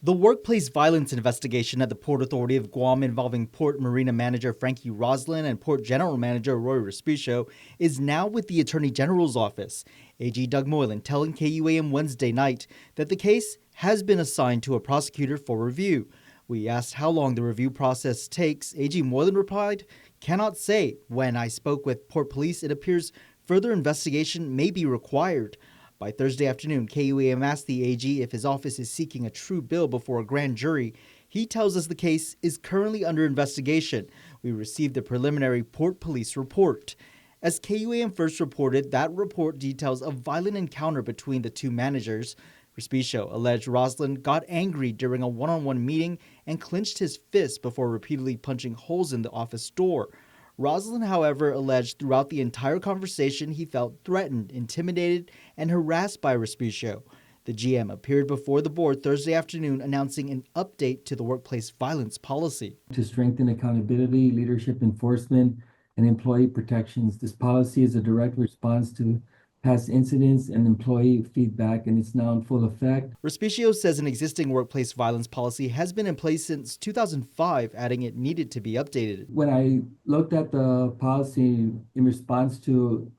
The workplace violence investigation at the Port Authority of Guam involving Port Marina Manager Frankie Roslin and Port General Manager Roy Respicio is now with the Attorney General's office. AG Doug Moylan telling KUAM Wednesday night that the case has been assigned to a prosecutor for review. We asked how long the review process takes. AG Moylan replied, "Cannot say. When I spoke with Port Police, it appears further investigation may be required." By Thursday afternoon, KUAM asked the AG if his office is seeking a true bill before a grand jury. He tells us the case is currently under investigation. We received a preliminary Port Police report. As KUAM first reported, that report details a violent encounter between the two managers. Respicio alleged Roslin got angry during a one-on-one meeting and clenched his fist before repeatedly punching holes in the office door. Roslin, however, alleged throughout the entire conversation he felt threatened, intimidated, and harassed by Respicio. The GM appeared before the board Thursday afternoon announcing an update to the workplace violence policy. To strengthen accountability, leadership enforcement, and employee protections, this policy is a direct response to past incidents and employee feedback, and it's now in full effect. Respicio says an existing workplace violence policy has been in place since 2005, adding it needed to be updated. When I looked at the policy in response to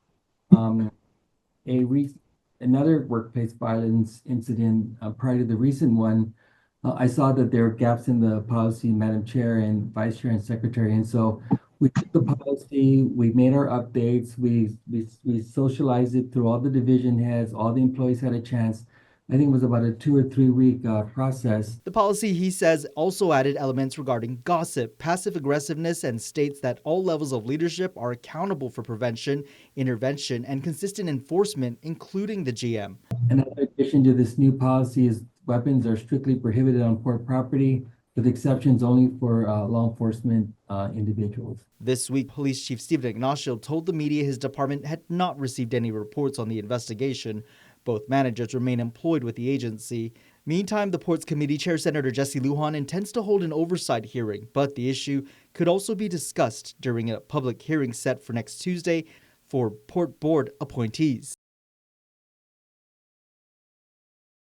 another workplace violence incident prior to the recent one, I saw that there were gaps in the policy, Madam Chair and Vice Chair and Secretary, and so we took the policy, we made our updates, we socialized it through all the division heads, all the employees had a chance. I think it was about a 2 or 3 week process. The policy, he says, also added elements regarding gossip, passive aggressiveness, and states that all levels of leadership are accountable for prevention, intervention, and consistent enforcement, including the GM. Another addition to this new policy is weapons are strictly prohibited on port property, with exceptions only for law enforcement individuals. This week, Police Chief Stephen Ignacio told the media his department had not received any reports on the investigation. Both managers remain employed with the agency. Meantime, the Ports Committee Chair Senator Jesse Lujan intends to hold an oversight hearing, but the issue could also be discussed during a public hearing set for next Tuesday for Port Board appointees.